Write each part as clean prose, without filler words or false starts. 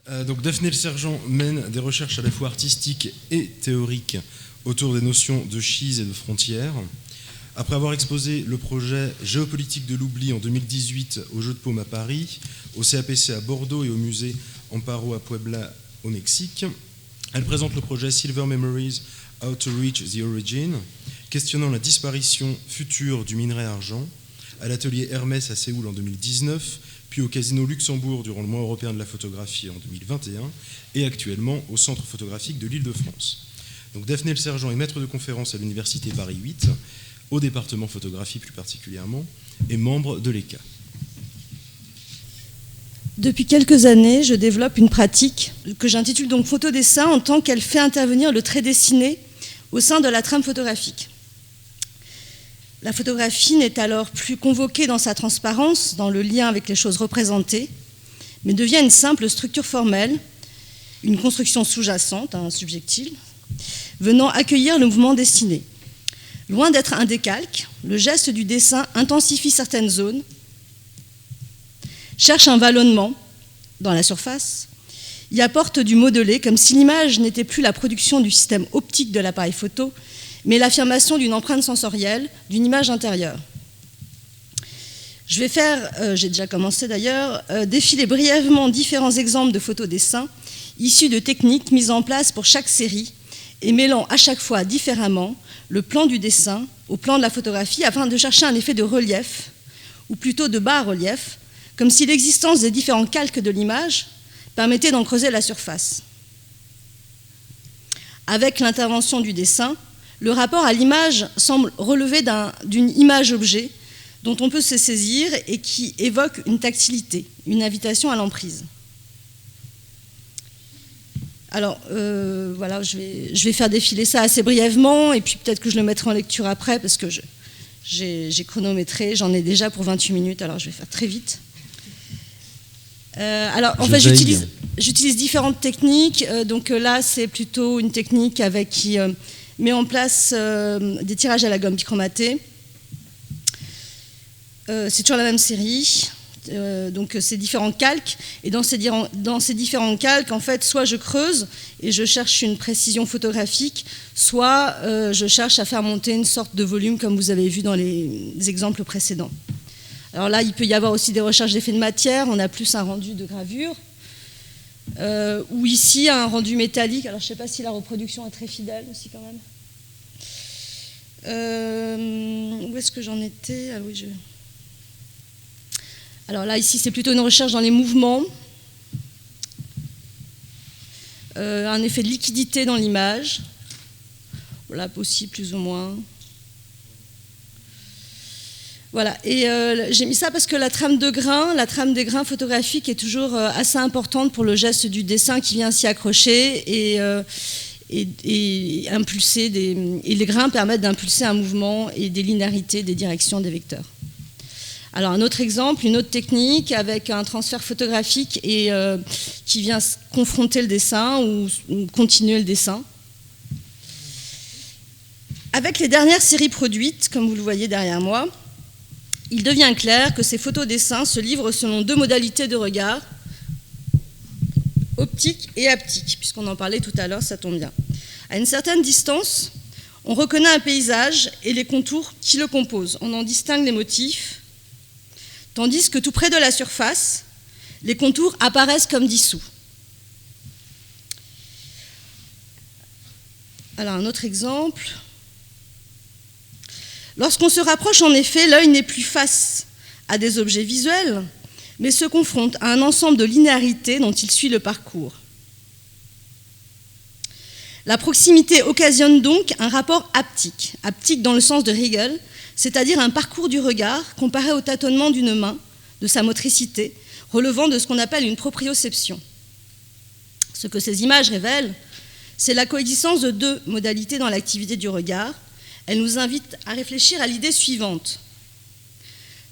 Donc Daphné Le Sergent mène des recherches à la fois artistiques et théoriques autour des notions de schise et de frontières. Après avoir exposé le projet Géopolitique de l'oubli en 2018 au Jeu de Paume à Paris, au CAPC à Bordeaux et au musée Amparo à Puebla au Mexique, elle présente le projet Silver Memories, How to Reach the Origin, questionnant la disparition future du minerai argent, à l'atelier Hermès à Séoul en 2019, puis au Casino Luxembourg durant le mois européen de la photographie en 2021, et actuellement au Centre photographique de l'Île-de-France. Donc Daphné Le Sergent est maître de conférence à l'Université Paris 8, au département photographie plus particulièrement, et membre de l'ECA. Depuis quelques années, je développe une pratique que j'intitule donc photodessin en tant qu'elle fait intervenir le trait dessiné au sein de la trame photographique. La photographie n'est alors plus convoquée dans sa transparence, dans le lien avec les choses représentées, mais devient une simple structure formelle, une construction sous-jacente, un subjectile, venant accueillir le mouvement dessiné. Loin d'être un décalque, le geste du dessin intensifie certaines zones, cherche un vallonnement dans la surface, y apporte du modelé, comme si l'image n'était plus la production du système optique de l'appareil photo, mais l'affirmation d'une empreinte sensorielle, d'une image intérieure. Je vais faire, j'ai déjà commencé d'ailleurs, défiler brièvement différents exemples de photodessins issus de techniques mises en place pour chaque série et mêlant à chaque fois différemment le plan du dessin au plan de la photographie afin de chercher un effet de relief, ou plutôt de bas-relief, comme si l'existence des différents calques de l'image permettait d'en creuser la surface. Avec l'intervention du dessin, le rapport à l'image semble relever d'une image-objet dont on peut se saisir et qui évoque une tactilité, une invitation à l'emprise. Alors, voilà, je vais faire défiler ça assez brièvement, et puis peut-être que je le mettrai en lecture après, parce que j'ai chronométré, j'en ai déjà pour 28 minutes, alors je vais faire très vite. Alors, en fait, j'utilise différentes techniques. Donc là, c'est plutôt une technique qui met en place des tirages à la gomme bichromatée. C'est toujours la même série. Donc ces différents calques, et dans ces différents calques, en fait, soit je creuse et je cherche une précision photographique, soit je cherche à faire monter une sorte de volume, comme vous avez vu dans les exemples précédents. Alors là, il peut y avoir aussi des recherches d'effets de matière, on a plus un rendu de gravure, ou ici un rendu métallique. Alors je ne sais pas si la reproduction est très fidèle aussi quand même. Où est-ce que j'en étais? Ah oui, Alors là, ici, c'est plutôt une recherche dans les mouvements, un effet de liquidité dans l'image, voilà, aussi plus ou moins. Voilà, et j'ai mis ça parce que la trame des grains photographiques est toujours assez importante pour le geste du dessin qui vient s'y accrocher et impulser et les grains permettent d'impulser un mouvement et des linéarités, des directions des vecteurs. Alors un autre exemple, une autre technique avec un transfert photographique et qui vient confronter le dessin ou continuer le dessin. Avec les dernières séries produites, comme vous le voyez derrière moi, il devient clair que ces photodessins se livrent selon deux modalités de regard, optique et haptique, puisqu'on en parlait tout à l'heure, ça tombe bien. À une certaine distance, on reconnaît un paysage et les contours qui le composent. On en distingue les motifs, tandis que tout près de la surface, les contours apparaissent comme dissous. Alors un autre exemple. Lorsqu'on se rapproche, en effet, l'œil n'est plus face à des objets visuels, mais se confronte à un ensemble de linéarités dont il suit le parcours. La proximité occasionne donc un rapport haptique, haptique dans le sens de Hegel, c'est-à-dire un parcours du regard comparé au tâtonnement d'une main, de sa motricité, relevant de ce qu'on appelle une proprioception. Ce que ces images révèlent, c'est la coexistence de deux modalités dans l'activité du regard. Elle nous invite à réfléchir à l'idée suivante.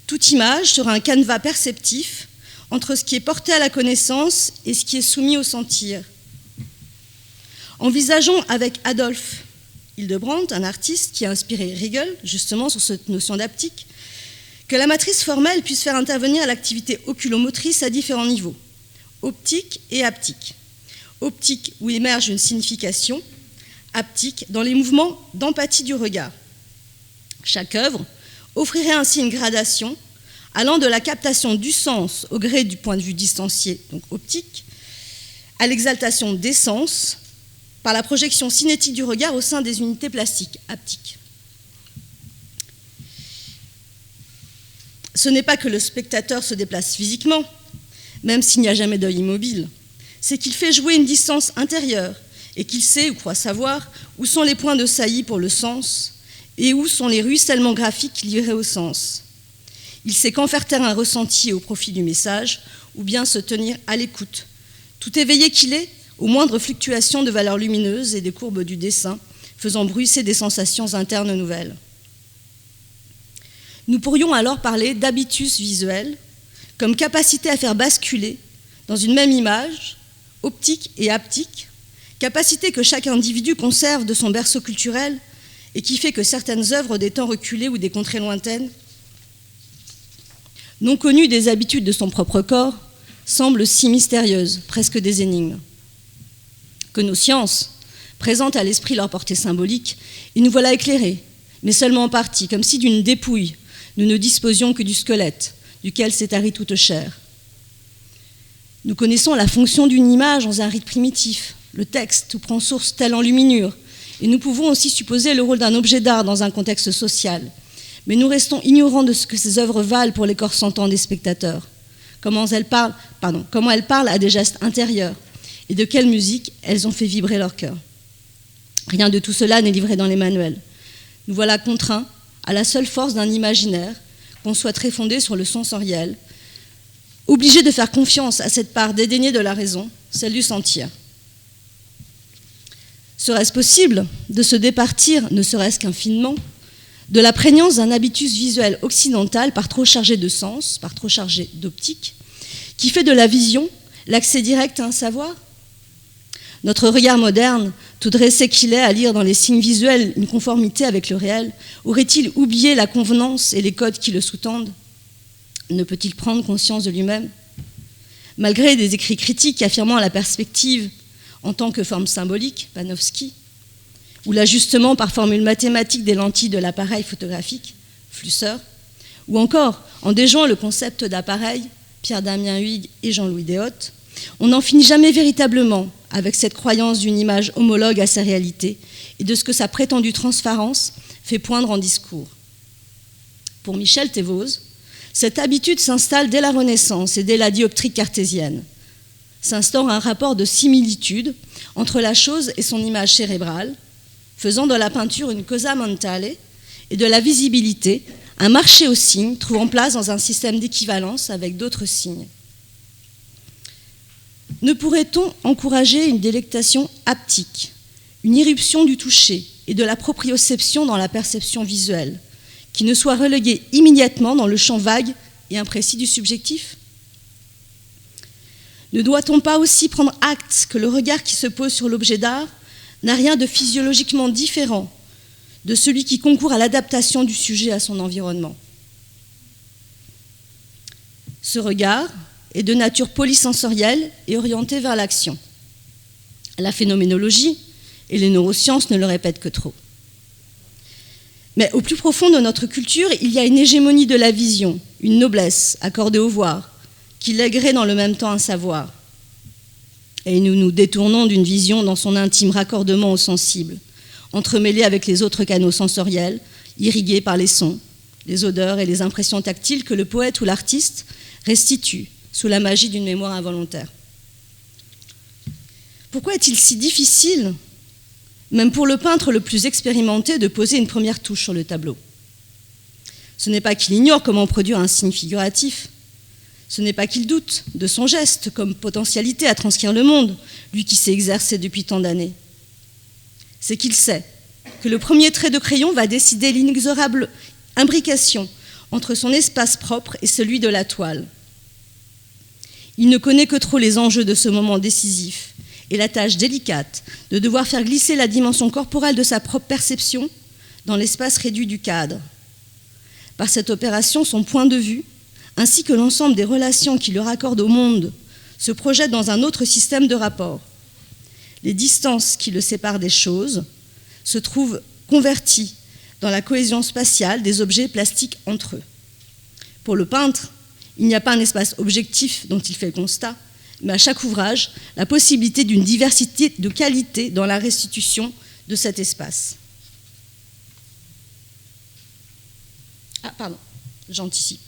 Toute image sera un canevas perceptif entre ce qui est porté à la connaissance et ce qui est soumis au sentir. Envisageons avec Adolf Hildebrandt, un artiste qui a inspiré Hegel, justement sur cette notion d'haptique, que la matrice formelle puisse faire intervenir l'activité oculomotrice à différents niveaux. optique et haptique. Optique où émerge une signification, haptique dans les mouvements d'empathie du regard. Chaque œuvre offrirait ainsi une gradation allant de la captation du sens au gré du point de vue distancié, donc optique, à l'exaltation des sens par la projection cinétique du regard au sein des unités plastiques, haptiques. Ce n'est pas que le spectateur se déplace physiquement, même s'il n'y a jamais d'œil immobile, c'est qu'il fait jouer une distance intérieure et qu'il sait ou croit savoir où sont les points de saillie pour le sens et où sont les ruissellements graphiques livrés au sens. Il sait quand faire taire un ressenti au profit du message ou bien se tenir à l'écoute, tout éveillé qu'il est aux moindres fluctuations de valeurs lumineuses et des courbes du dessin, faisant bruisser des sensations internes nouvelles. Nous pourrions alors parler d'habitus visuel comme capacité à faire basculer dans une même image, optique et haptique, capacité que chaque individu conserve de son berceau culturel et qui fait que certaines œuvres des temps reculés ou des contrées lointaines, non connues des habitudes de son propre corps, semblent si mystérieuses, presque des énigmes. Que nos sciences présentent à l'esprit leur portée symbolique, et nous voilà éclairés, mais seulement en partie, comme si d'une dépouille, nous ne disposions que du squelette, duquel s'est tarie toute chair. Nous connaissons la fonction d'une image dans un rite primitif, le texte où prend source tel enluminure, et nous pouvons aussi supposer le rôle d'un objet d'art dans un contexte social. Mais nous restons ignorants de ce que ces œuvres valent pour les corps sentants des spectateurs, comment elles parlent à des gestes intérieurs, et de quelle musique elles ont fait vibrer leur cœur. Rien de tout cela n'est livré dans les manuels. Nous voilà contraints à la seule force d'un imaginaire qu'on souhaiterait fonder sur le sensoriel, obligés de faire confiance à cette part dédaignée de la raison, celle du sentir. Serait-ce possible de se départir, ne serait-ce qu'infimement, de la prégnance d'un habitus visuel occidental par trop chargé de sens, par trop chargé d'optique, qui fait de la vision l'accès direct à un savoir ? Notre regard moderne, tout dressé qu'il est à lire dans les signes visuels une conformité avec le réel, aurait-il oublié la convenance et les codes qui le sous-tendent ? Ne peut-il prendre conscience de lui-même ? Malgré des écrits critiques affirmant la perspective en tant que forme symbolique, Panofsky, ou l'ajustement par formule mathématique des lentilles de l'appareil photographique, Flusser, ou encore en déjouant le concept d'appareil, Pierre-Damien Huyghe et Jean-Louis Deshottes, on n'en finit jamais véritablement avec cette croyance d'une image homologue à sa réalité et de ce que sa prétendue transparence fait poindre en discours. Pour Michel Thévoz, cette habitude s'installe dès la Renaissance et dès la dioptrique cartésienne. S'instaure un rapport de similitude entre la chose et son image cérébrale, faisant de la peinture une cosa mentale et de la visibilité un marché aux signes trouvant place dans un système d'équivalence avec d'autres signes. Ne pourrait-on encourager une délectation haptique, une irruption du toucher et de la proprioception dans la perception visuelle, qui ne soit reléguée immédiatement dans le champ vague et imprécis du subjectif ? Ne doit-on pas aussi prendre acte que le regard qui se pose sur l'objet d'art n'a rien de physiologiquement différent de celui qui concourt à l'adaptation du sujet à son environnement ? Ce regard est de nature polysensorielle et orienté vers l'action. La phénoménologie et les neurosciences ne le répètent que trop. Mais au plus profond de notre culture, il y a une hégémonie de la vision, une noblesse accordée au voir, qui lèguerait dans le même temps un savoir. Et nous nous détournons d'une vision dans son intime raccordement au sensible, entremêlée avec les autres canaux sensoriels, irrigués par les sons, les odeurs et les impressions tactiles que le poète ou l'artiste restitue sous la magie d'une mémoire involontaire. Pourquoi est-il si difficile, même pour le peintre le plus expérimenté, de poser une première touche sur le tableau ? Ce n'est pas qu'il ignore comment produire un signe figuratif, ce n'est pas qu'il doute de son geste comme potentialité à transcrire le monde, lui qui s'est exercé depuis tant d'années. C'est qu'il sait que le premier trait de crayon va décider l'inexorable imbrication entre son espace propre et celui de la toile. Il ne connaît que trop les enjeux de ce moment décisif et la tâche délicate de devoir faire glisser la dimension corporelle de sa propre perception dans l'espace réduit du cadre. Par cette opération, son point de vue, ainsi que l'ensemble des relations qui le raccordent au monde, se projette dans un autre système de rapport. Les distances qui le séparent des choses se trouvent converties dans la cohésion spatiale des objets plastiques entre eux. Pour le peintre, il n'y a pas un espace objectif dont il fait le constat, mais à chaque ouvrage, la possibilité d'une diversité de qualité dans la restitution de cet espace. Ah, pardon, j'anticipe.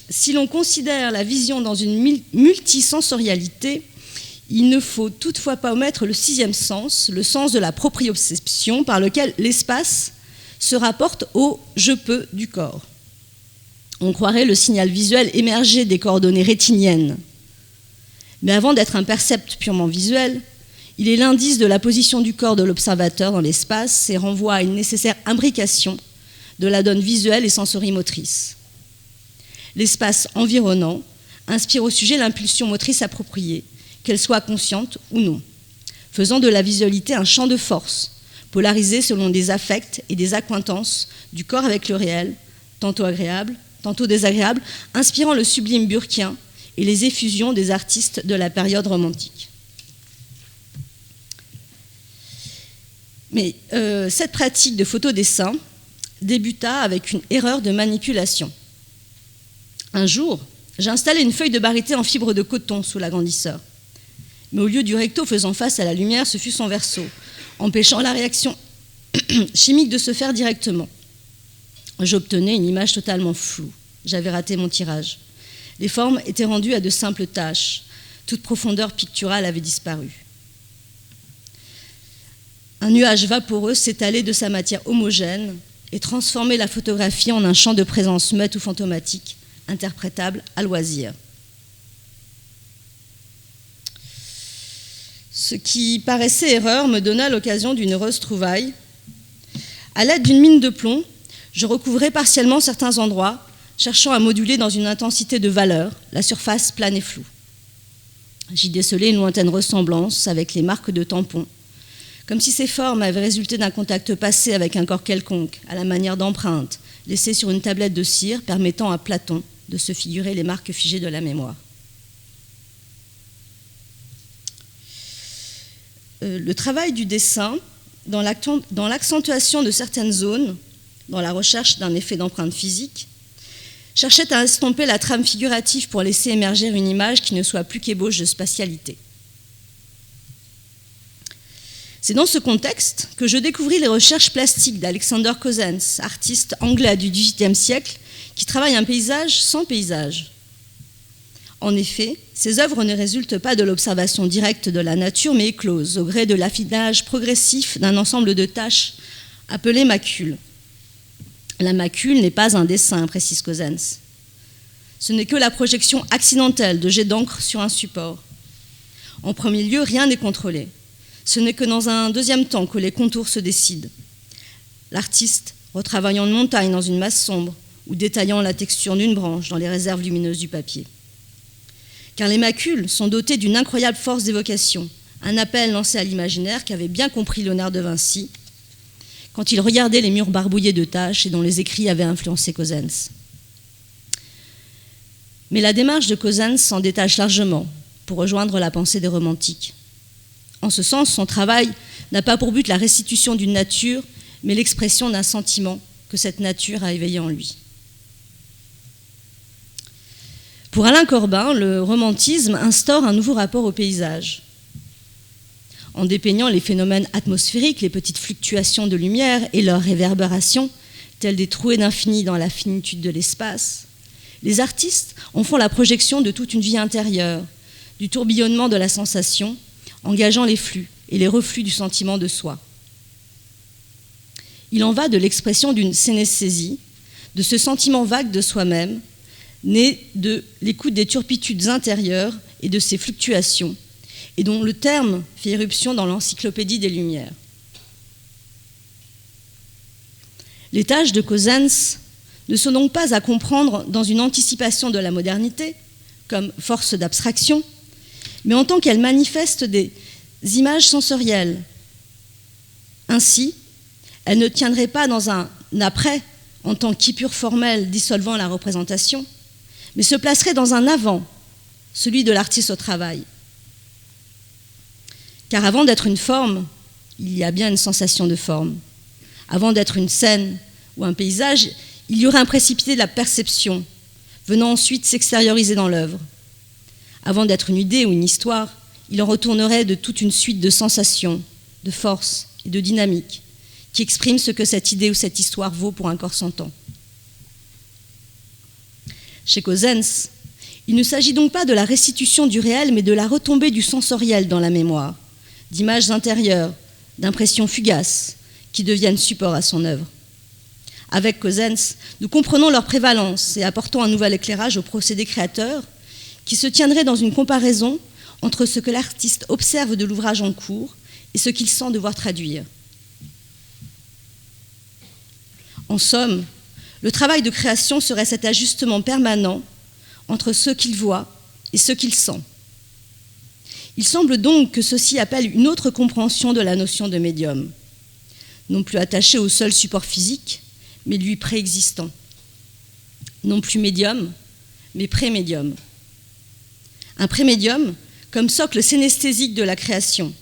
Si l'on considère la vision dans une multisensorialité, il ne faut toutefois pas omettre le sixième sens, le sens de la proprioception, par lequel l'espace se rapporte au « je peux » du corps. On croirait le signal visuel émerger des coordonnées rétiniennes. Mais avant d'être un percept purement visuel, il est l'indice de la position du corps de l'observateur dans l'espace et renvoie à une nécessaire imbrication de la donne visuelle et sensorimotrice. L'espace environnant inspire au sujet l'impulsion motrice appropriée, qu'elle soit consciente ou non, faisant de la visualité un champ de force, polarisé selon des affects et des accointances du corps avec le réel, tantôt agréable, tantôt désagréable, inspirant le sublime burkien et les effusions des artistes de la période romantique. Mais cette pratique de photodessin débuta avec une erreur de manipulation. Un jour, j'ai installé une feuille de baryté en fibre de coton sous l'agrandisseur. Mais au lieu du recto faisant face à la lumière, ce fut son verso, empêchant la réaction chimique de se faire directement. J'obtenais une image totalement floue. J'avais raté mon tirage. Les formes étaient rendues à de simples taches. Toute profondeur picturale avait disparu. Un nuage vaporeux s'étalait de sa matière homogène et transformait la photographie en un champ de présence muette ou fantomatique, interprétable à loisir. Ce qui paraissait erreur me donna l'occasion d'une heureuse trouvaille. À l'aide d'une mine de plomb, je recouvrais partiellement certains endroits, cherchant à moduler dans une intensité de valeur la surface plane et floue. J'y décelai une lointaine ressemblance avec les marques de tampons, comme si ces formes avaient résulté d'un contact passé avec un corps quelconque, à la manière d'empreintes, laissées sur une tablette de cire permettant à Platon de se figurer les marques figées de la mémoire. Le travail du dessin, dans l'accentuation de certaines zones, dans la recherche d'un effet d'empreinte physique, cherchait à estomper la trame figurative pour laisser émerger une image qui ne soit plus qu'ébauche de spatialité. C'est dans ce contexte que je découvris les recherches plastiques d'Alexander Cozzens, artiste anglais du XVIIIe siècle, qui travaille un paysage sans paysage. En effet, ces œuvres ne résultent pas de l'observation directe de la nature, mais écloses au gré de l'affinage progressif d'un ensemble de taches appelées macules. La macule n'est pas un dessin, précise Cozzens. Ce n'est que la projection accidentelle de jets d'encre sur un support. En premier lieu, rien n'est contrôlé. Ce n'est que dans un deuxième temps que les contours se décident. L'artiste, retravaillant une montagne dans une masse sombre ou détaillant la texture d'une branche dans les réserves lumineuses du papier. Car les macules sont dotées d'une incroyable force d'évocation, un appel lancé à l'imaginaire qu'avait bien compris Léonard de Vinci quand il regardait les murs barbouillés de taches et dont les écrits avaient influencé Cozzens. Mais la démarche de Cozzens s'en détache largement pour rejoindre la pensée des romantiques. En ce sens, son travail n'a pas pour but la restitution d'une nature, mais l'expression d'un sentiment que cette nature a éveillé en lui. Pour Alain Corbin, le romantisme instaure un nouveau rapport au paysage. En dépeignant les phénomènes atmosphériques, les petites fluctuations de lumière et leurs réverbérations, telles des trouées d'infini dans la finitude de l'espace, les artistes en font la projection de toute une vie intérieure, du tourbillonnement de la sensation, engageant les flux et les reflux du sentiment de soi. Il en va de l'expression d'une sénesthésie, de ce sentiment vague de soi-même, né de l'écoute des turpitudes intérieures et de ses fluctuations, et dont le terme fait irruption dans l'encyclopédie des Lumières. Les tâches de Cozzens ne sont donc pas à comprendre dans une anticipation de la modernité, comme force d'abstraction, mais en tant qu'elles manifestent des images sensorielles. Ainsi, elles ne tiendraient pas dans un après en tant qu'épure formelle dissolvant la représentation, mais se placeraient dans un avant, celui de l'artiste au travail. Car avant d'être une forme, il y a bien une sensation de forme. Avant d'être une scène ou un paysage, il y aurait un précipité de la perception, venant ensuite s'extérioriser dans l'œuvre. Avant d'être une idée ou une histoire, il en retournerait de toute une suite de sensations, de force et de dynamique, qui expriment ce que cette idée ou cette histoire vaut pour un corps sentant. Chez Cosensz, il ne s'agit donc pas de la restitution du réel, mais de la retombée du sensoriel dans la mémoire, d'images intérieures, d'impressions fugaces, qui deviennent support à son œuvre. Avec Cosensz, nous comprenons leur prévalence et apportons un nouvel éclairage au procédé créateur qui se tiendrait dans une comparaison entre ce que l'artiste observe de l'ouvrage en cours et ce qu'il sent devoir traduire. En somme, le travail de création serait cet ajustement permanent entre ce qu'il voit et ce qu'il sent. Il semble donc que ceci appelle une autre compréhension de la notion de médium, non plus attaché au seul support physique, mais lui préexistant. Non plus médium, mais prémédium. Un prémédium comme socle synesthésique de la création,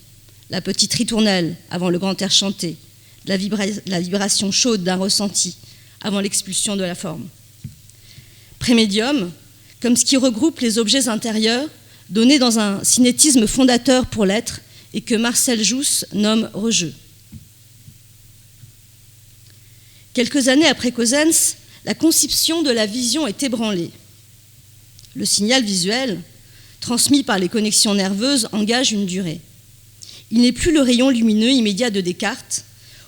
la petite ritournelle avant le grand air chanté, la vibration chaude d'un ressenti avant l'expulsion de la forme. Prémédium comme ce qui regroupe les objets intérieurs donnés dans un cinétisme fondateur pour l'être et que Marcel Jousse nomme rejeu. Quelques années après Cosensz, la conception de la vision est ébranlée. Le signal visuel, transmis par les connexions nerveuses, engage une durée. Il n'est plus le rayon lumineux immédiat de Descartes,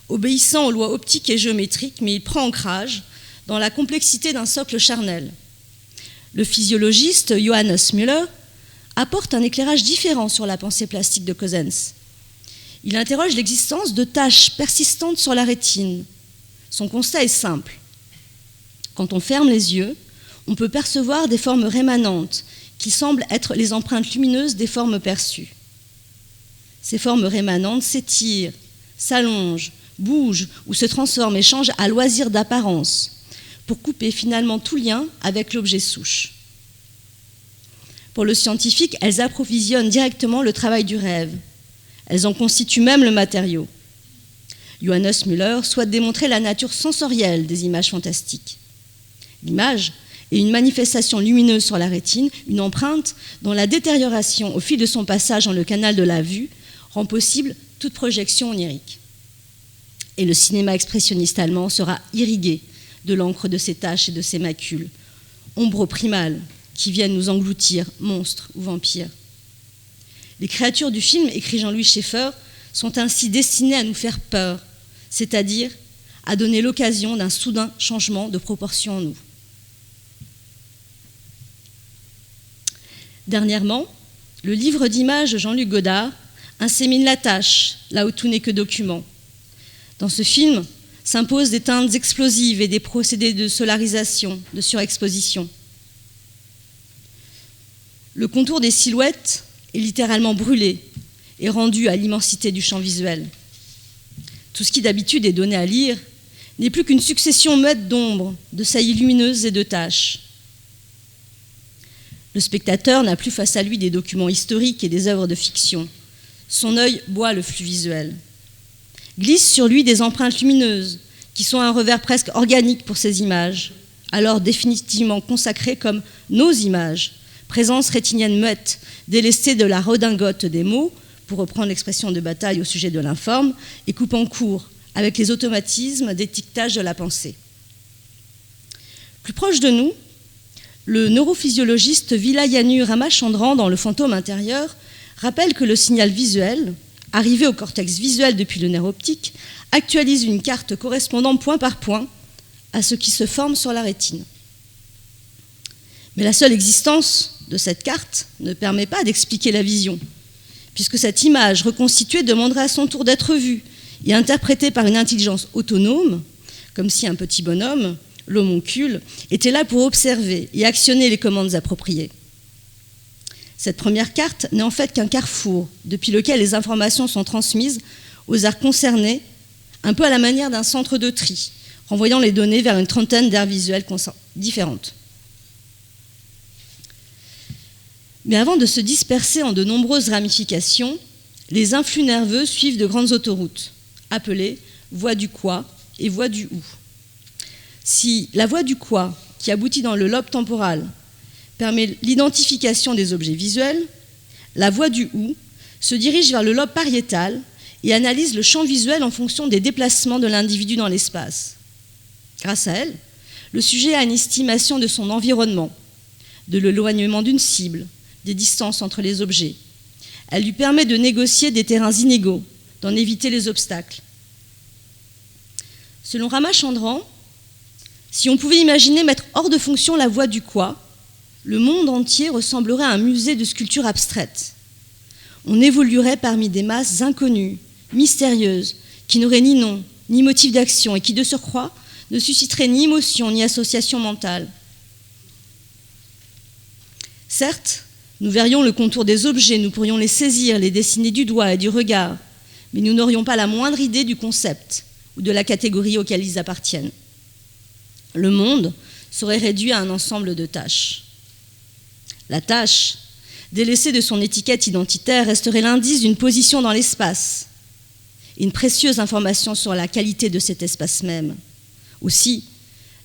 obéissant aux lois optiques et géométriques, mais il prend ancrage dans la complexité d'un socle charnel. Le physiologiste Johannes Müller apporte un éclairage différent sur la pensée plastique de Cosensz. Il interroge l'existence de taches persistantes sur la rétine. Son constat est simple. Quand on ferme les yeux, on peut percevoir des formes rémanentes qui semblent être les empreintes lumineuses des formes perçues. Ces formes rémanentes s'étirent, s'allongent, bougent ou se transforment et changent à loisir d'apparence pour couper finalement tout lien avec l'objet souche. Pour le scientifique, elles approvisionnent directement le travail du rêve. Elles en constituent même le matériau. Johannes Müller souhaite démontrer la nature sensorielle des images fantastiques. L'image est une manifestation lumineuse sur la rétine, une empreinte dont la détérioration au fil de son passage dans le canal de la vue rend possible toute projection onirique. Et le cinéma expressionniste allemand sera irrigué de l'encre de ces taches et de ces macules, ombres primales qui viennent nous engloutir, monstres ou vampires. Les créatures du film, écrit Jean-Louis Schaeffer, sont ainsi destinées à nous faire peur, c'est-à-dire à donner l'occasion d'un soudain changement de proportion en nous. Dernièrement, le livre d'images de Jean-Luc Godard insémine la tâche, là où tout n'est que document. Dans ce film s'imposent des teintes explosives et des procédés de solarisation, de surexposition. Le contour des silhouettes est littéralement brûlé et rendu à l'immensité du champ visuel. Tout ce qui d'habitude est donné à lire n'est plus qu'une succession muette d'ombres, de saillies lumineuses et de taches. Le spectateur n'a plus face à lui des documents historiques et des œuvres de fiction. Son œil boit le flux visuel. Glissent sur lui des empreintes lumineuses qui sont un revers presque organique pour ces images, alors définitivement consacrées comme nos images, présence rétinienne muette, délestée de la redingote des mots, pour reprendre l'expression de Bataille au sujet de l'informe, et coupant court avec les automatismes d'étiquetage de la pensée. Plus proche de nous, le neurophysiologiste Vilayanu Ramachandran, dans Le fantôme intérieur, rappelle que le signal visuel, arrivé au cortex visuel depuis le nerf optique, actualise une carte correspondant point par point à ce qui se forme sur la rétine. Mais la seule existence de cette carte ne permet pas d'expliquer la vision, puisque cette image reconstituée demanderait à son tour d'être vue et interprétée par une intelligence autonome, comme si un petit bonhomme, l'homoncule, était là pour observer et actionner les commandes appropriées. Cette première carte n'est en fait qu'un carrefour depuis lequel les informations sont transmises aux aires concernés, un peu à la manière d'un centre de tri, renvoyant les données vers une trentaine d'aires visuelles différentes. Mais avant de se disperser en de nombreuses ramifications, les influx nerveux suivent de grandes autoroutes, appelées voie du quoi et voie du où. Si la voie du quoi, qui aboutit dans le lobe temporal, permet l'identification des objets visuels, la voie du où se dirige vers le lobe pariétal et analyse le champ visuel en fonction des déplacements de l'individu dans l'espace. Grâce à elle, le sujet a une estimation de son environnement, de l'éloignement d'une cible, des distances entre les objets. Elle lui permet de négocier des terrains inégaux, d'en éviter les obstacles. Selon Ramachandran, si on pouvait imaginer mettre hors de fonction la voie du quoi, le monde entier ressemblerait à un musée de sculptures abstraites. On évoluerait parmi des masses inconnues, mystérieuses, qui n'auraient ni nom, ni motif d'action et qui, de surcroît, ne susciteraient ni émotion, ni association mentale. Certes, nous verrions le contour des objets, nous pourrions les saisir, les dessiner du doigt et du regard, mais nous n'aurions pas la moindre idée du concept ou de la catégorie auquel ils appartiennent. Le monde serait réduit à un ensemble de tâches. La tâche, délaissée de son étiquette identitaire, resterait l'indice d'une position dans l'espace, une précieuse information sur la qualité de cet espace même. Aussi,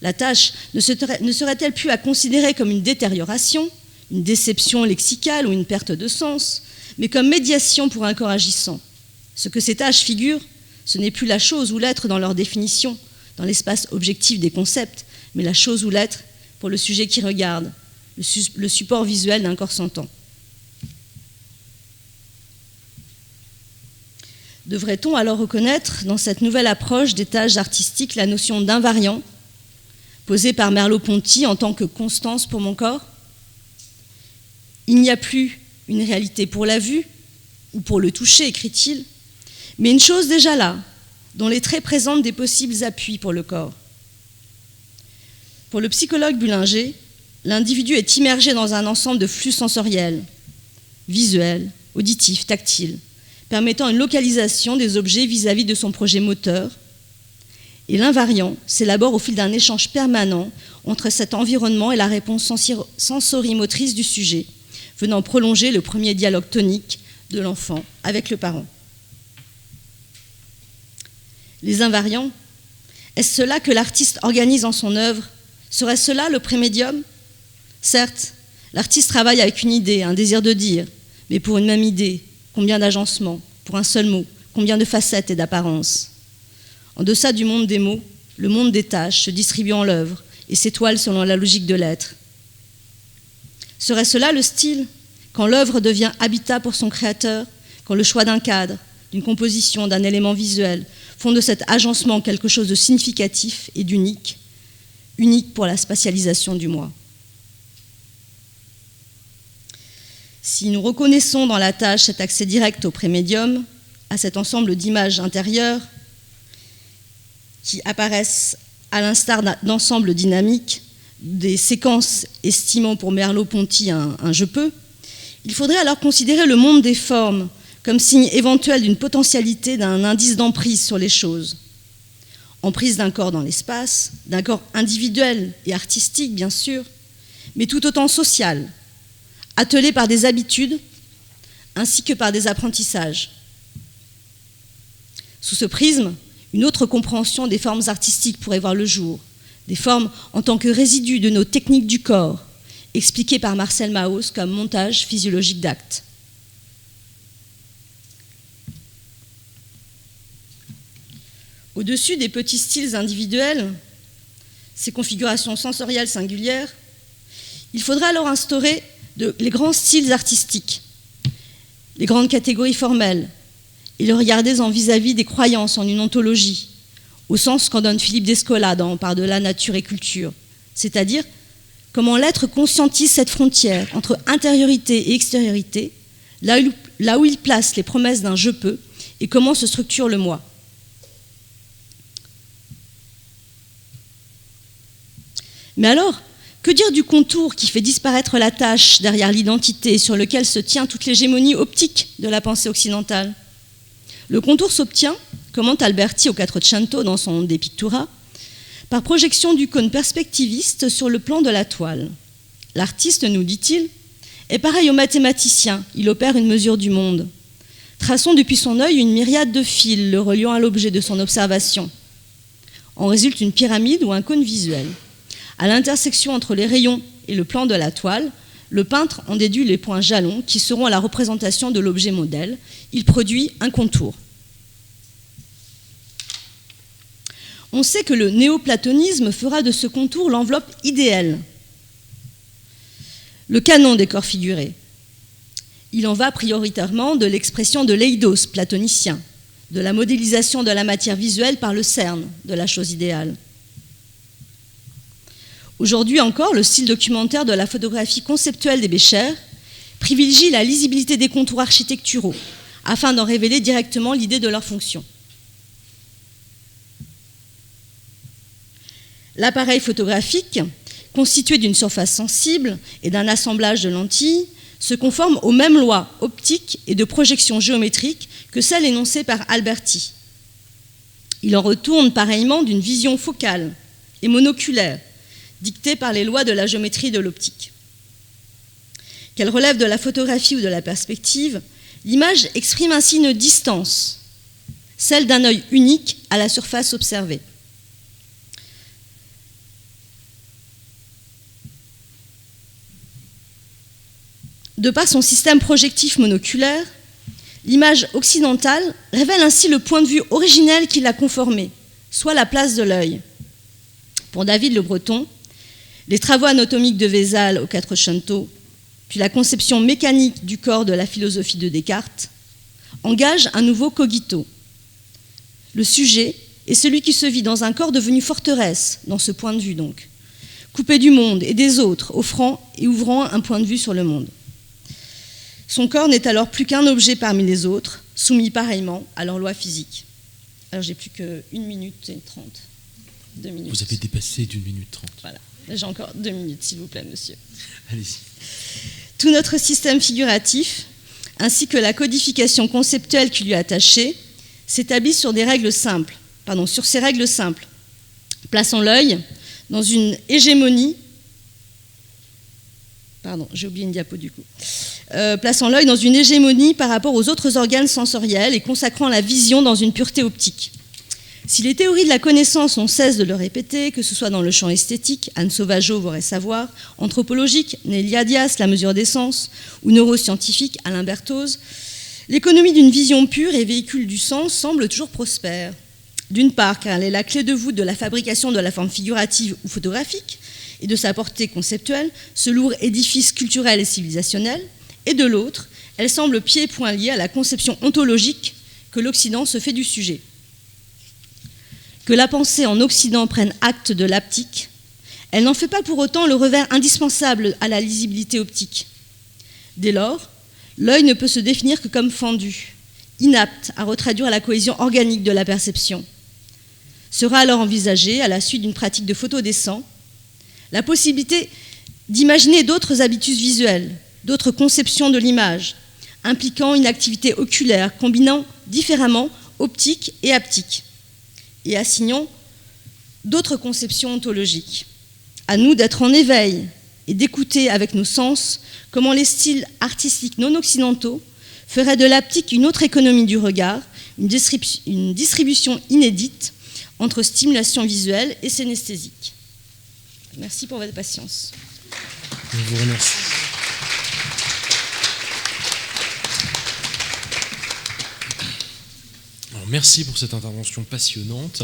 la tâche ne serait-elle plus à considérer comme une détérioration, une déception lexicale ou une perte de sens, mais comme médiation pour un corps agissant. Ce que ces tâches figurent, ce n'est plus la chose ou l'être dans leur définition, dans l'espace objectif des concepts, mais la chose ou l'être pour le sujet qui regarde, le support visuel d'un corps sentant. Devrait-on alors reconnaître dans cette nouvelle approche des tâches artistiques la notion d'invariant, posée par Merleau-Ponty en tant que constance pour mon corps? Il n'y a plus une réalité pour la vue ou pour le toucher, écrit-il, mais une chose déjà là, dont les traits présentent des possibles appuis pour le corps. Pour le psychologue Bullinger, l'individu est immergé dans un ensemble de flux sensoriels, visuels, auditifs, tactiles, permettant une localisation des objets vis-à-vis de son projet moteur. Et l'invariant s'élabore au fil d'un échange permanent entre cet environnement et la réponse sensorimotrice du sujet, venant prolonger le premier dialogue tonique de l'enfant avec le parent. Les invariants, est-ce cela que l'artiste organise en son œuvre? Serait-ce cela le prémédium? Certes, l'artiste travaille avec une idée, un désir de dire, mais pour une même idée, combien d'agencements? Pour un seul mot, combien de facettes et d'apparences? En deçà du monde des mots, le monde des tâches se distribue en l'œuvre et s'étoile selon la logique de l'être. Serait cela le style, quand l'œuvre devient habitat pour son créateur, quand le choix d'un cadre, d'une composition, d'un élément visuel font de cet agencement quelque chose de significatif et d'unique, unique pour la spatialisation du moi. Si nous reconnaissons dans la tâche cet accès direct au prémédium, à cet ensemble d'images intérieures qui apparaissent à l'instar d'ensembles dynamiques, des séquences estimant pour Merleau-Ponty un je peux, il faudrait alors considérer le monde des formes comme signe éventuel d'une potentialité, d'un indice d'emprise sur les choses. Emprise d'un corps dans l'espace, d'un corps individuel et artistique, bien sûr, mais tout autant social, attelé par des habitudes ainsi que par des apprentissages. Sous ce prisme, une autre compréhension des formes artistiques pourrait voir le jour, des formes en tant que résidus de nos techniques du corps, expliquées par Marcel Mauss comme montage physiologique d'actes. Au-dessus des petits styles individuels, ces configurations sensorielles singulières, il faudra alors instaurer les grands styles artistiques, les grandes catégories formelles, et le regarder en vis-à-vis des croyances en une ontologie, au sens qu'en donne Philippe Descola dans Par-delà nature et culture, c'est-à-dire comment l'être conscientise cette frontière entre intériorité et extériorité, là où il place les promesses d'un « je peux » et comment se structure le « moi ». Mais alors, que dire du contour qui fait disparaître la tâche derrière l'identité sur lequel se tient toute l'hégémonie optique de la pensée occidentale? Le contour s'obtient, commente Alberti au Quattrocento dans son De Pictura, par projection du cône perspectiviste sur le plan de la toile. L'artiste, nous dit-il, est pareil au mathématicien, il opère une mesure du monde. Traçons depuis son œil une myriade de fils le reliant à l'objet de son observation. En résulte une pyramide ou un cône visuel. À l'intersection entre les rayons et le plan de la toile, le peintre en déduit les points jalons qui seront à la représentation de l'objet modèle. Il produit un contour. On sait que le néoplatonisme fera de ce contour l'enveloppe idéale, le canon des corps figurés. Il en va prioritairement de l'expression de l'eidos platonicien, de la modélisation de la matière visuelle par le cerne de la chose idéale. Aujourd'hui encore, le style documentaire de la photographie conceptuelle des Bécher privilégie la lisibilité des contours architecturaux afin d'en révéler directement l'idée de leur fonction. L'appareil photographique, constitué d'une surface sensible et d'un assemblage de lentilles, se conforme aux mêmes lois optiques et de projection géométrique que celles énoncées par Alberti. Il en retourne pareillement d'une vision focale et monoculaire, dictée par les lois de la géométrie de l'optique. Qu'elle relève de la photographie ou de la perspective, l'image exprime ainsi une distance, celle d'un œil unique à la surface observée. De par son système projectif monoculaire, l'image occidentale révèle ainsi le point de vue originel qui l'a conformée, soit la place de l'œil. Pour David Le Breton, les travaux anatomiques de Vézal au Quattrocento, puis la conception mécanique du corps de la philosophie de Descartes, engagent un nouveau cogito. Le sujet est celui qui se vit dans un corps devenu forteresse, dans ce point de vue donc, coupé du monde et des autres, offrant et ouvrant un point de vue sur le monde. Son corps n'est alors plus qu'un objet parmi les autres, soumis pareillement à leurs lois physiques. Alors j'ai plus que 1 minute et 30. 2 minutes. Vous avez dépassé d'1 minute 30. Voilà. J'ai encore 2 minutes, s'il vous plaît, monsieur. Allez-y. Tout notre système figuratif, ainsi que la codification conceptuelle qui lui est attachée, s'établit sur des règles simples. Sur ces règles simples. Plaçons l'œil dans une hégémonie. J'ai oublié une diapo du coup. Plaçant l'œil dans une hégémonie par rapport aux autres organes sensoriels et consacrant la vision dans une pureté optique. Si les théories de la connaissance n'ont cesse de le répéter, que ce soit dans le champ esthétique, Anne Sauvageau voudrait savoir, anthropologique, Nélia Dias, la mesure des sens, ou neuroscientifique, Alain Berthoz, l'économie d'une vision pure et véhicule du sens semble toujours prospère. D'une part, car elle est la clé de voûte de la fabrication de la forme figurative ou photographique, et de sa portée conceptuelle, ce lourd édifice culturel et civilisationnel, et de l'autre, elle semble pieds et poings liée à la conception ontologique que l'Occident se fait du sujet. Que la pensée en Occident prenne acte de l'haptique, elle n'en fait pas pour autant le revers indispensable à la lisibilité optique. Dès lors, l'œil ne peut se définir que comme fendu, inapte à retraduire la cohésion organique de la perception. Sera alors envisagée, à la suite d'une pratique de photodessin, la possibilité d'imaginer d'autres habitus visuels, d'autres conceptions de l'image, impliquant une activité oculaire, combinant différemment optique et haptique, et assignant d'autres conceptions ontologiques. À nous d'être en éveil et d'écouter avec nos sens comment les styles artistiques non occidentaux feraient de l'haptique une autre économie du regard, une distribution inédite entre stimulation visuelle et synesthésique. Merci pour votre patience. Je vous remercie. Alors, merci pour cette intervention passionnante.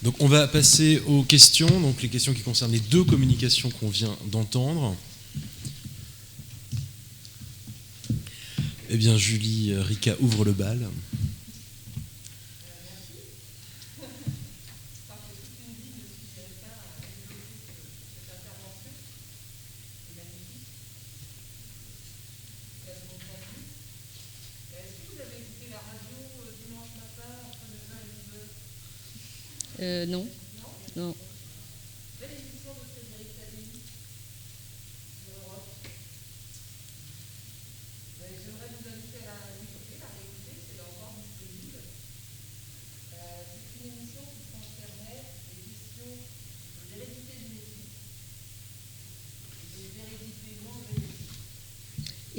Donc, on va passer aux questions, donc les questions qui concernent les 2 communications qu'on vient d'entendre. Eh bien, Julie Ricca ouvre le bal. Non. Non.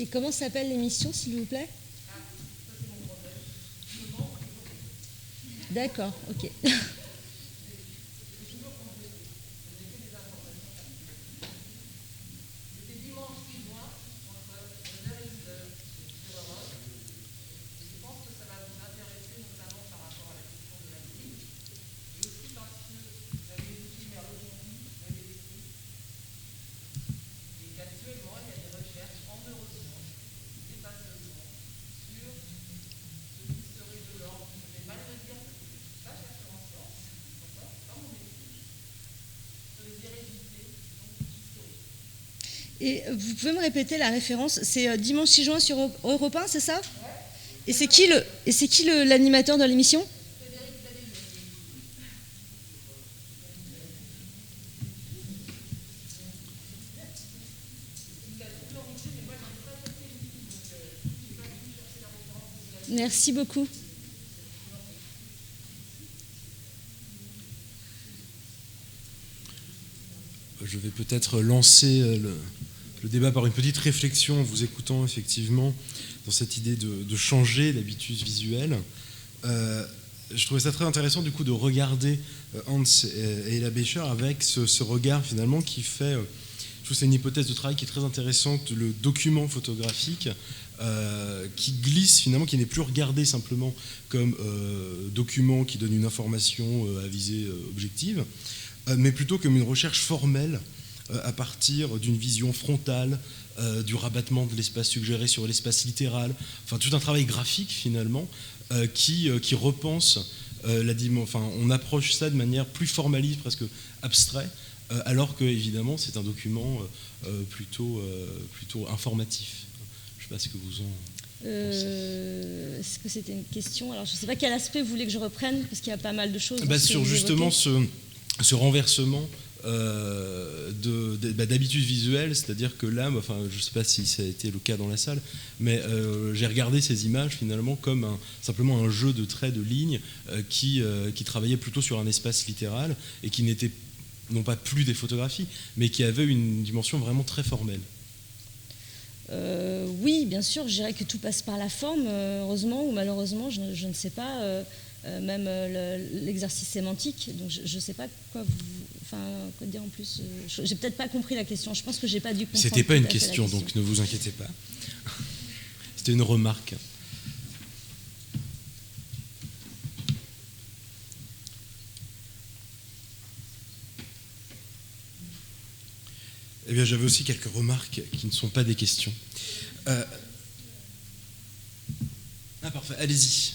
Et comment s'appelle l'émission, s'il vous plaît? D'accord, ok. Et vous pouvez me répéter la référence? C'est dimanche 6 juin sur Europe 1, c'est ça? Et c'est qui l'animateur de l'émission? Merci beaucoup. Je vais peut-être lancer le débat par une petite réflexion en vous écoutant effectivement dans cette idée de changer l'habitus visuel. Je trouvais ça très intéressant du coup de regarder Hans et Ella Becher avec ce regard finalement qui fait, je trouve que c'est une hypothèse de travail qui est très intéressante, le document photographique qui glisse finalement, qui n'est plus regardé simplement comme document qui donne une information à visée objective, mais plutôt comme une recherche formelle à partir d'une vision frontale, du rabattement de l'espace suggéré sur l'espace littéral, enfin tout un travail graphique finalement qui repense la dimension, enfin on approche ça de manière plus formaliste, presque abstrait, alors que évidemment c'est un document plutôt informatif. Je ne sais pas ce que vous en pensez. Est-ce que c'était une question? Alors je ne sais pas quel aspect vous voulez que je reprenne, parce qu'il y a pas mal de choses. Sur justement ce renversement d'habitudes visuelles, c'est-à-dire que là, enfin, je ne sais pas si ça a été le cas dans la salle, mais j'ai regardé ces images finalement comme simplement un jeu de traits, de lignes qui travaillait plutôt sur un espace littéral et qui n'était non pas plus des photographies, mais qui avait une dimension vraiment très formelle. Oui, bien sûr, je dirais que tout passe par la forme, heureusement ou malheureusement, je ne sais pas. Même l'exercice sémantique, donc je ne sais pas quoi dire en plus. J'ai peut-être pas compris la question. Je pense que j'ai pas dû comprendre. C'était pas une question, donc ne vous inquiétez pas. C'était une remarque. Eh bien, j'avais aussi quelques remarques qui ne sont pas des questions. Ah, parfait, allez-y.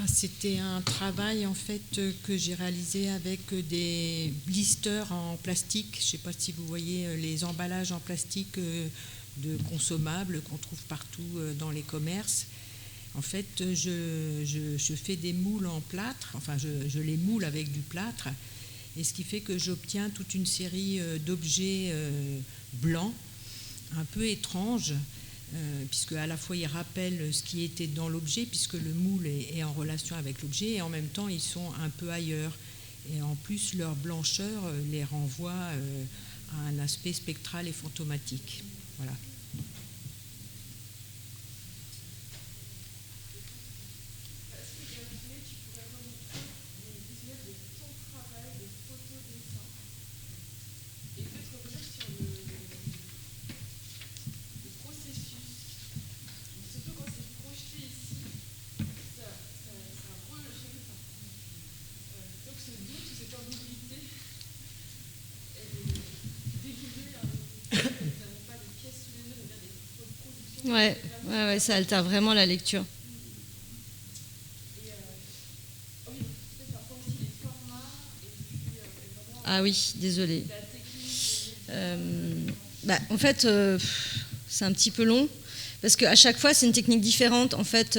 C'était un travail en fait que j'ai réalisé avec des blisters en plastique. Je ne sais pas si vous voyez les emballages en plastique de consommables qu'on trouve partout dans les commerces. En fait, je fais des moules en plâtre, enfin je les moule avec du plâtre, et ce qui fait que j'obtiens toute une série d'objets blancs, un peu étranges, puisque à la fois ils rappellent ce qui était dans l'objet, puisque le moule est en relation avec l'objet, et en même temps ils sont un peu ailleurs. Et en plus, leur blancheur les renvoie à un aspect spectral et fantomatique. Voilà. Ouais, ça altère vraiment la lecture. Ah oui, désolé. En fait, c'est un petit peu long, parce qu'à chaque fois, c'est une technique différente. En fait,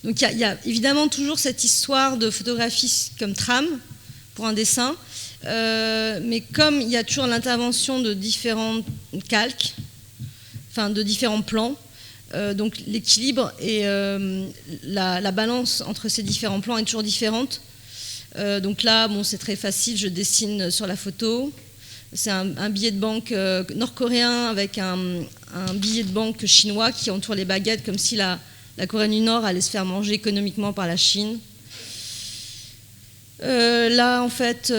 donc il y a évidemment toujours cette histoire de photographie comme trame pour un dessin, mais comme il y a toujours l'intervention de différents calques, enfin de différents plans. Donc l'équilibre et la balance entre ces différents plans est toujours différente. Donc là, bon, c'est très facile, je dessine sur la photo. C'est un billet de banque nord-coréen avec un billet de banque chinois qui entoure les baguettes, comme si la Corée du Nord allait se faire manger économiquement par la Chine. Là, en fait,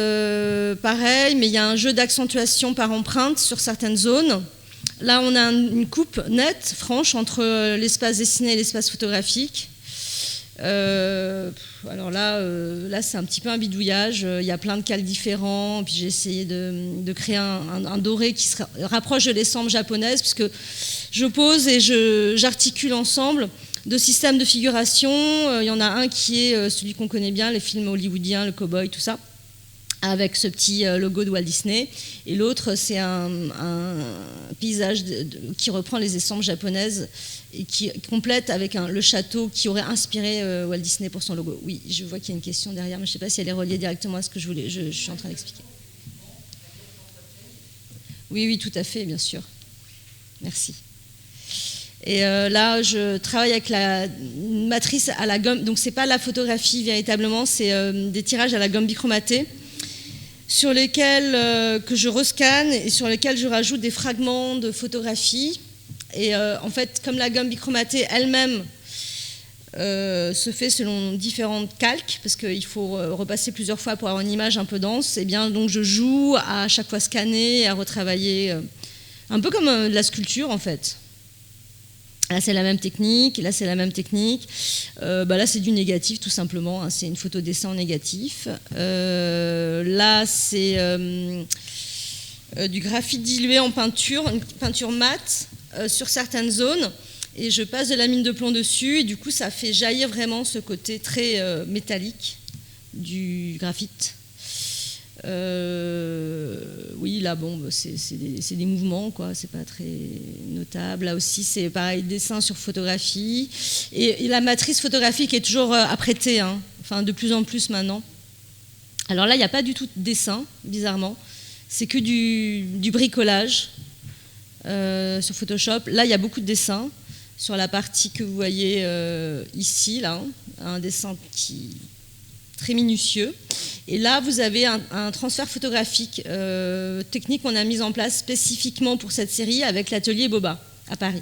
pareil, mais il y a un jeu d'accentuation par empreinte sur certaines zones. Là, on a une coupe nette, franche, entre l'espace dessiné et l'espace photographique. Alors là, c'est un petit peu un bidouillage. Il y a plein de cales différents. Puis j'ai essayé de créer un doré qui se rapproche de l'estampe japonaise, puisque je pose et j'articule ensemble deux systèmes de figuration. Il y en a un qui est celui qu'on connaît bien, les films hollywoodiens, le cow-boy, tout ça, avec ce petit logo de Walt Disney. Et l'autre, c'est un paysage qui reprend les estampes japonaises et qui complète avec le château qui aurait inspiré Walt Disney pour son logo. Oui, je vois qu'il y a une question derrière, mais je ne sais pas si elle est reliée directement à ce que je suis en train d'expliquer. Oui, tout à fait, bien sûr. Merci. Et là, je travaille avec la matrice à la gomme. Donc, ce n'est pas la photographie véritablement, c'est des tirages à la gomme bichromatée sur lesquels que je rescanne et sur lesquels je rajoute des fragments de photographie. Et en fait, comme la gomme bichromatée elle-même se fait selon différentes calques, parce qu'il faut repasser plusieurs fois pour avoir une image un peu dense, et bien donc je joue à chaque fois scanner, à retravailler, un peu comme de la sculpture en fait. Là, c'est la même technique. Là, c'est la même technique. Là, c'est du négatif, tout simplement. Hein, c'est une photo dessin en négatif. Là, c'est du graphite dilué en peinture, une peinture mate sur certaines zones. Et je passe de la mine de plomb dessus. Et du coup, ça fait jaillir vraiment ce côté très métallique du graphite. Oui, là, bon, c'est des mouvements, quoi. C'est pas très notable. Là aussi, c'est pareil, dessin sur photographie. Et la matrice photographique est toujours apprêtée, hein. Enfin, de plus en plus maintenant. Alors là, il n'y a pas du tout de dessin, bizarrement. C'est que du bricolage sur Photoshop. Là, il y a beaucoup de dessins sur la partie que vous voyez ici, là, hein. Un dessin très minutieux. Et là, vous avez un transfert photographique technique qu'on a mis en place spécifiquement pour cette série avec l'atelier Boba à Paris.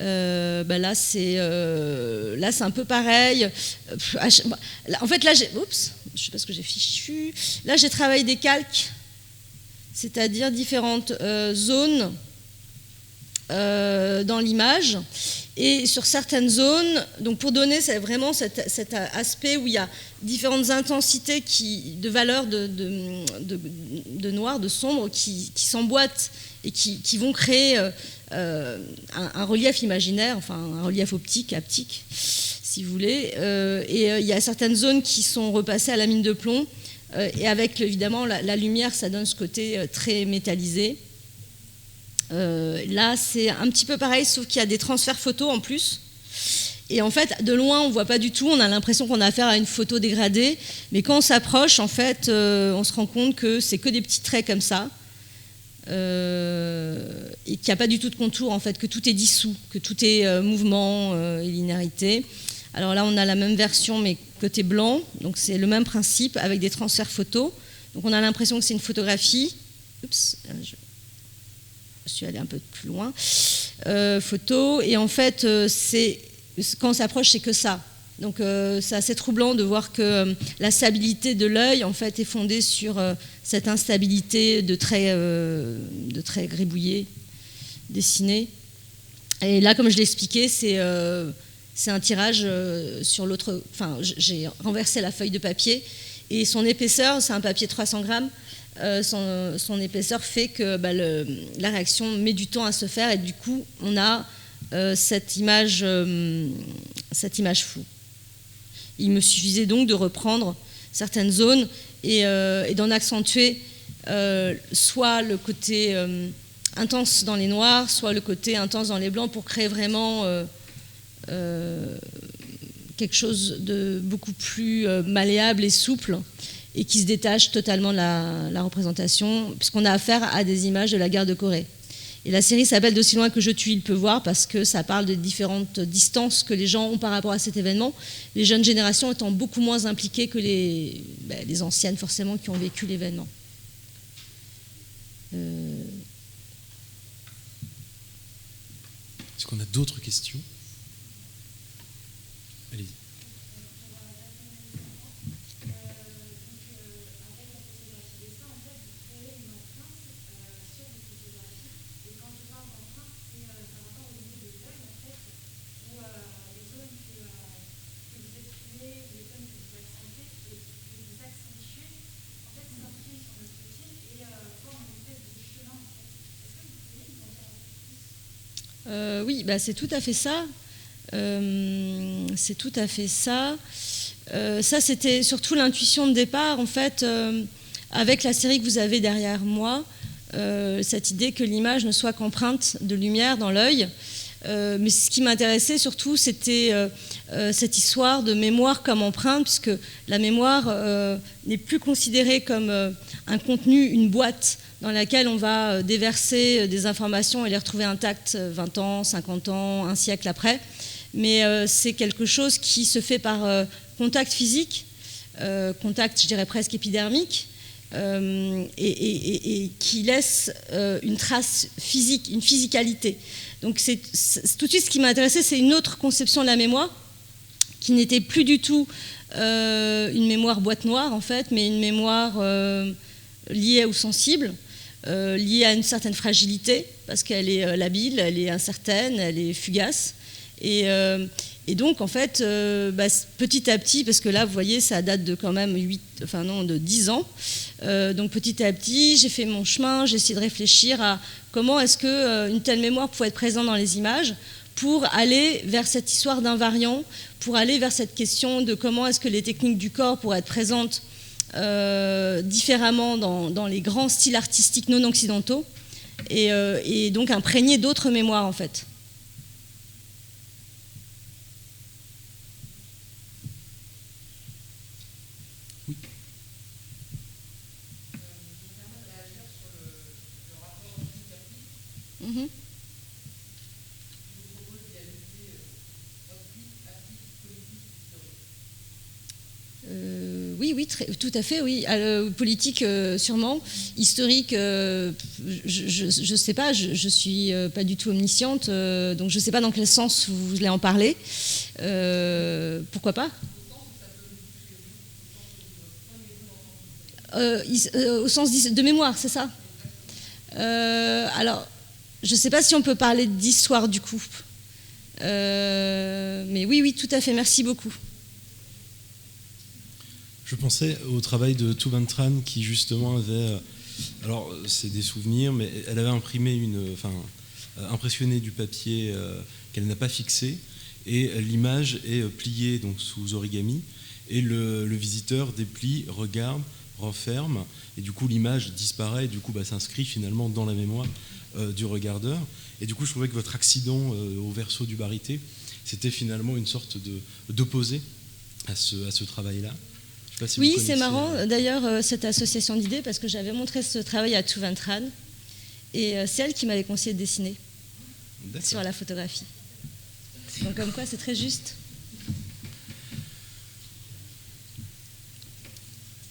Là, c'est un peu pareil. En fait, là, je ne sais pas ce que j'ai fichu. Là, j'ai travaillé des calques, c'est-à-dire différentes zones dans l'image. Et sur certaines zones, donc pour donner vraiment cet aspect où il y a différentes intensités de valeurs de noir, de sombre, qui s'emboîtent et qui vont créer un relief imaginaire, enfin un relief optique, haptique, si vous voulez. Et il y a certaines zones qui sont repassées à la mine de plomb. Et avec évidemment la lumière, ça donne ce côté très métallisé. Là, c'est un petit peu pareil, sauf qu'il y a des transferts photos en plus. Et en fait, de loin, on ne voit pas du tout. On a l'impression qu'on a affaire à une photo dégradée. Mais quand on s'approche, en fait, on se rend compte que c'est que des petits traits comme ça. Et qu'il n'y a pas du tout de contour, en fait, que tout est dissous, que tout est mouvement et linéarité. Alors là, on a la même version, mais côté blanc. Donc c'est le même principe avec des transferts photos. Donc on a l'impression que c'est une photographie. Oups, je suis allée un peu plus loin. Photo. Et en fait, quand on s'approche, c'est que ça. Donc c'est assez troublant de voir que la stabilité de l'œil, en fait, est fondée sur cette instabilité de traits gribouillés, dessinés. Et là, comme je l'ai expliqué, c'est un tirage sur l'autre... Enfin, j'ai renversé la feuille de papier et son épaisseur, c'est un papier de 300 grammes. Son épaisseur fait que la réaction met du temps à se faire et du coup, on a cette image floue. Il me suffisait donc de reprendre certaines zones et d'en accentuer soit le côté intense dans les noirs, soit le côté intense dans les blancs pour créer vraiment quelque chose de beaucoup plus malléable et souple et qui se détache totalement de la représentation, puisqu'on a affaire à des images de la guerre de Corée. Et la série s'appelle D'aussi loin que je tue, il peut voir, parce que ça parle des différentes distances que les gens ont par rapport à cet événement, les jeunes générations étant beaucoup moins impliquées que les anciennes, forcément, qui ont vécu l'événement. Est-ce qu'on a d'autres questions? Allez-y. Oui, bah, c'est tout à fait ça. C'est tout à fait ça. Ça, c'était surtout l'intuition de départ, en fait, avec la série que vous avez derrière moi, cette idée que l'image ne soit qu'empreinte de lumière dans l'œil. Mais ce qui m'intéressait surtout, c'était cette histoire de mémoire comme empreinte, puisque la mémoire n'est plus considérée comme un contenu, une boîte dans laquelle on va déverser des informations et les retrouver intactes 20 ans, 50 ans, un siècle après. Mais c'est quelque chose qui se fait par contact physique, contact, je dirais presque épidermique, et qui laisse une trace physique, une physicalité. Donc c'est tout de suite ce qui m'a intéressé, c'est une autre conception de la mémoire, qui n'était plus du tout une mémoire boîte noire en fait, mais une mémoire liée au sensible, liée à une certaine fragilité, parce qu'elle est labile, elle est incertaine, elle est fugace. Et donc, en fait, petit à petit, parce que là, vous voyez, ça date de quand même de 10 ans. Donc, petit à petit, j'ai fait mon chemin, j'ai essayé de réfléchir à comment est-ce qu'une telle mémoire pouvait être présente dans les images pour aller vers cette histoire d'invariant, pour aller vers cette question de comment est-ce que les techniques du corps pourraient être présentes différemment dans les grands styles artistiques non occidentaux et donc imprégner d'autres mémoires, en fait. Oui, tout à fait, oui. Politique, sûrement. Historique, je ne sais pas, je ne suis pas du tout omnisciente, donc je ne sais pas dans quel sens vous voulez en parler. Pourquoi pas? Au sens de mémoire, c'est ça? Alors, je ne sais pas si on peut parler d'histoire du coup. Mais oui, tout à fait, merci beaucoup. Je pensais au travail de Thu Van Tran qui justement avait, alors c'est des souvenirs, mais elle avait imprimé impressionné du papier qu'elle n'a pas fixé, et l'image est pliée donc sous origami, et le visiteur déplie, regarde, referme, et du coup l'image disparaît, et du coup s'inscrit finalement dans la mémoire du regardeur. Et du coup je trouvais que votre accident au verso du Barité, c'était finalement une sorte d'opposé à ce travail-là. Si oui, c'est marrant d'ailleurs cette association d'idées, parce que j'avais montré ce travail à Thu Van Tran, et c'est elle qui m'avait conseillé de dessiner sur la photographie. Donc comme quoi c'est très juste.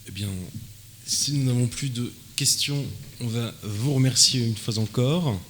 Eh bien, si nous n'avons plus de questions, on va vous remercier une fois encore.